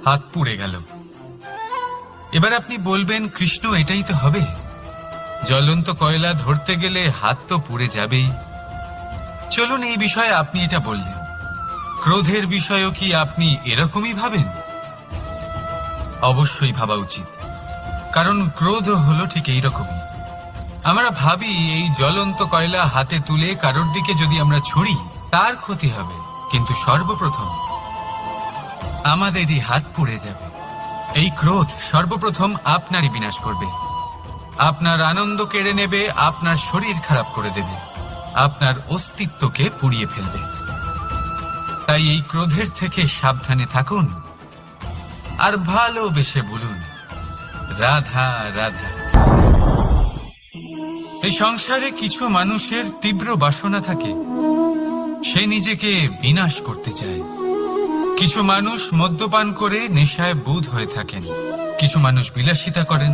হাত পুড়ে গেল। এবার আপনি বলবেন, কৃষ্ণ এটাই তো হবে, জ্বলন্ত কয়লা ধরতে গেলে হাত তো পুড়ে যাবেই। চলুন এই বিষয়ে আপনি এটা বললেন, ক্রোধের বিষয়েও কি আপনি এরকমই ভাবেন? অবশ্যই ভাবা উচিত, কারণ ক্রোধ হলো ঠিক এইরকমই। আমরা ভাবি এই জ্বলন্ত কয়লা হাতে তুলে কারোর দিকে যদি আমরা ছুড়ি তার ক্ষতি হবে, কিন্তু সর্বপ্রথম আমাদেরই হাত পুড়ে যাবে। এই ক্রোধ সর্বপ্রথম আপনারই বিনাশ করবে, আপনার আনন্দ কেড়ে নেবে, আপনার শরীর খারাপ করে দেবে, আপনার অস্তিত্বকে পুড়িয়ে ফেলবে। তাই এই ক্রোধের থেকে সাবধানে থাকুন আর ভালোবেসে বলুন, রাধা রাধা। এই সংসারে কিছু মানুষের তীব্র বাসনা থাকে, সে নিজেকে বিনাশ করতে চায়। কিছু মানুষ মদ্যপান করে নেশায় বুঁদ হয়ে থাকেন, কিছু মানুষ বিলাসিতা করেন,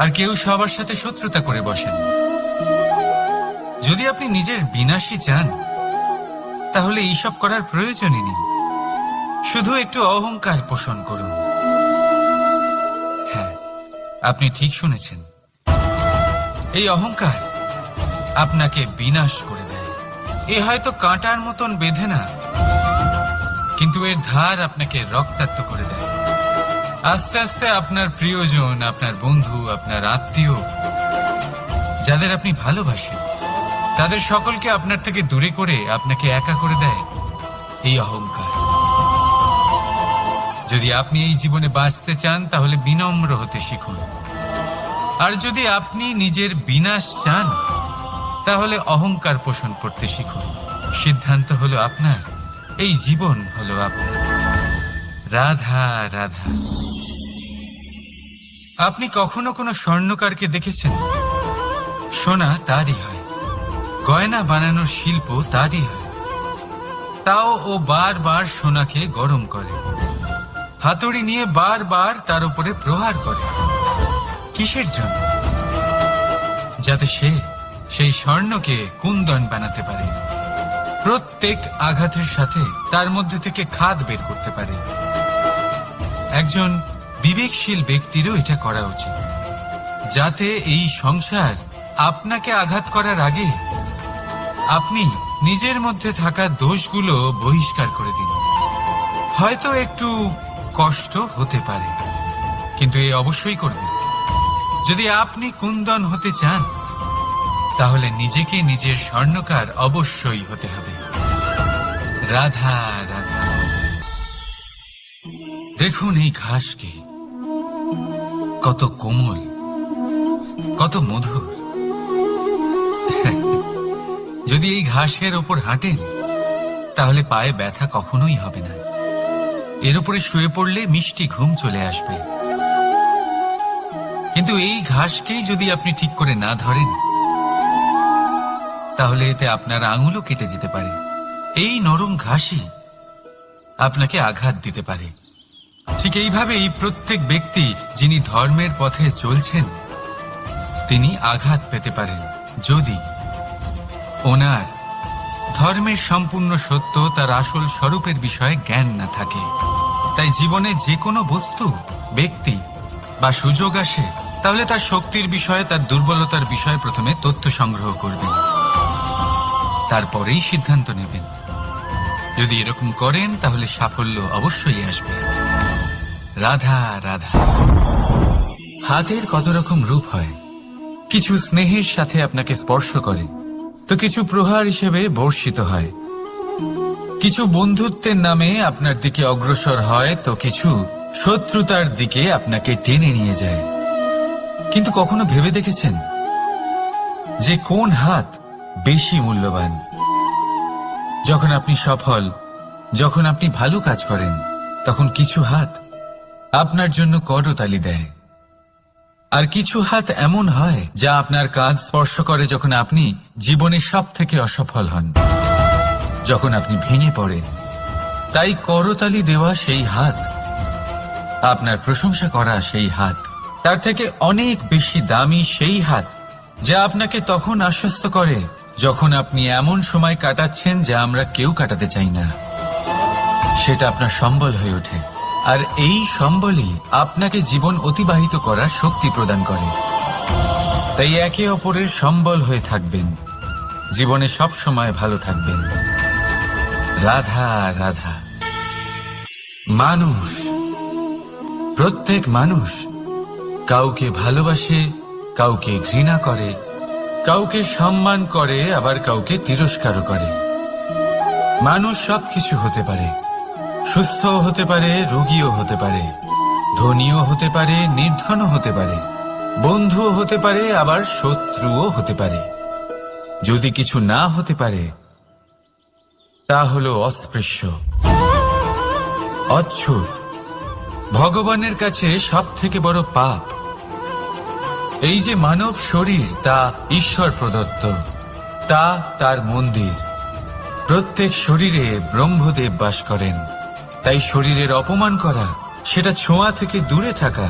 আর কেউ সবার সাথে শত্রুতা করে বসেন। যদি আপনি নিজের বিনাশই চান তাহলে এইসব করার প্রয়োজনই নেই, শুধু একটু অহংকার পোষণ করুন। হ্যাঁ, আপনি ঠিক শুনেছেন, এই অহংকার আপনাকে বিনাশ করে দেয়। এ হয়তো কাঁটার মতন বেঁধে না, কিন্তু এর ধার আপনাকে রক্তাক্ত করে দেয়। আস্তে আস্তে আপনার প্রিয়জন, আপনার বন্ধু, আপনার আত্মীয়, যাদের আপনি ভালোবাসেন, তাদের সকলকে আপনার থেকে দূরে করে আপনাকে একা করে দেয় এই অহংকার। যদি আপনি এই জীবনে বাঁচতে চান তাহলে বিনম্র হতে শিখুন, আর যদি আপনি নিজের বিনাশ চান তাহলে অহংকার পোষণ করতে শিখুন। সিদ্ধান্ত হলো আপনার, এই জীবন হলো আপনার। রাধা রাধা। আপনি কখনো কোনো স্বর্ণকারকে দেখেছেন? সোনা তারই হয়, গয়না বানানোর শিল্প তারই হয়, তাও ও বারবার সোনাকে গরম করে, হাতুড়ি নিয়ে বারবার তার উপরে প্রহার করে। কিসের জন্য? যাতে সে সেই স্বর্ণকে কুন্দন বানাতে পারে, প্রত্যেক আঘাতের সাথে তার মধ্যে থেকে খাদ বের করতে পারে। একজন বিবেকশীল ব্যক্তিরও এটা করা উচিত, যাতে এই সংসার আপনাকে আঘাত করার আগে আপনি নিজের মধ্যে থাকা দোষগুলো বহিষ্কার করে দিন। হয়তো একটু কষ্ট হতে পারে, কিন্তু এ অবশ্যই করবেন। যদি আপনি কুন্দন হতে চান তাহলে নিজেকে নিজের স্বর্ণকার অবশ্যই হতে হবে। রাধা রাধা। দেখুন এই ঘাসকে, কত কোমল, কত মধুর। যদি এই ঘাসের ওপর হাঁটেন তাহলে পায়ে ব্যথা কখনোই হবে না, এর উপরে শুয়ে পড়লে মিষ্টি ঘুম চলে আসবে। কিন্তু এই ঘাসকেই যদি আপনি ঠিক করে না ধরেন তাহলে এতে আপনার আঙুলও কেটে যেতে পারে। এই নরম ঘাসই আপনাকে আঘাত দিতে পারে। ঠিক এইভাবেই প্রত্যেক ব্যক্তি যিনি ধর্মের পথে চলছেন তিনি আঘাত পেতে পারেন, যদি ওনার ধর্মের সম্পূর্ণ সত্য, তার আসল স্বরূপের বিষয়ে জ্ঞান না থাকে। তাই জীবনে যে কোনো বস্তু, ব্যক্তি বা সুযোগ আসে তাহলে তার শক্তির বিষয়ে, তার দুর্বলতার বিষয়ে প্রথমে তথ্য সংগ্রহ করবেন, তারপরেই সিদ্ধান্ত নেবেন। যদি এরকম করেন তাহলে সাফল্য অবশ্যই আসবে। রাধা রাধা। হাতের কত রকম রূপ হয়, কিছু স্নেহের সাথে আপনাকে স্পর্শ করে, তো কিছু প্রহার হিসেবে বর্ষিত হয়। কিছু বন্ধুত্বের নামে আপনার দিকে অগ্রসর হয়, তো কিছু শত্রুতার দিকে আপনাকে টেনে নিয়ে যায়। কিন্তু কখনো ভেবে দেখেছেন যে কোন হাত বেশি মূল্যবান? যখন আপনি সফল, যখন আপনি ভালো কাজ করেন, তখন কিছু হাত আপনার জন্য করতালি দেয়, আর কিছু হাত এমন হয় যা আপনার কাঁধ স্পর্শ করে যখন আপনি জীবনে সব থেকে অসফল হন, যখন আপনি ভেঙে পড়েন। তাই করতালি দেওয়া সেই হাত, আপনার প্রশংসা করা সেই হাত, তার থেকে অনেক বেশি দামি সেই হাত যা আপনাকে তখন আশ্বস্ত করে যখন আপনি এমন সময় কাটাচ্ছেন যা আমরা কেউ কাটাতে চাই না। সেটা আপনার সম্বল হয়ে ওঠে, আর এই সম্বলই আপনাকে জীবন অতিবাহিত করার শক্তি প্রদান করে। তাই একে অপরের সম্বল হয়ে থাকবেন, জীবনে সব সময় ভালো থাকবেন। রাধা রাধা। মানুষ, প্রত্যেক মানুষ কাউকে ভালোবাসে, কাউকে ঘৃণা করে, কাউকে সম্মান করে, আবার কাউকে তিরস্কারও করে। মানুষ সবকিছু হতে পারে, সুস্থও হতে পারে, রোগীও হতে পারে, ধনীও হতে পারে, নির্ধনও হতে পারে, বন্ধুও হতে পারে, আবার শত্রুও হতে পারে। যদি কিছু না হতে পারে তা হলো অস্পৃশ্য, অচ্ছুত, ভগবানের কাছে সব থেকে বড় পাপ। এই যে মানব শরীর, তা ঈশ্বর প্রদত্ত, তা তার মন্দির। প্রত্যেক শরীরে ব্রহ্মদেব বাস করেন। তাই শরীরের অপমান করা, সেটা ছোঁয়া থেকে দূরে থাকা,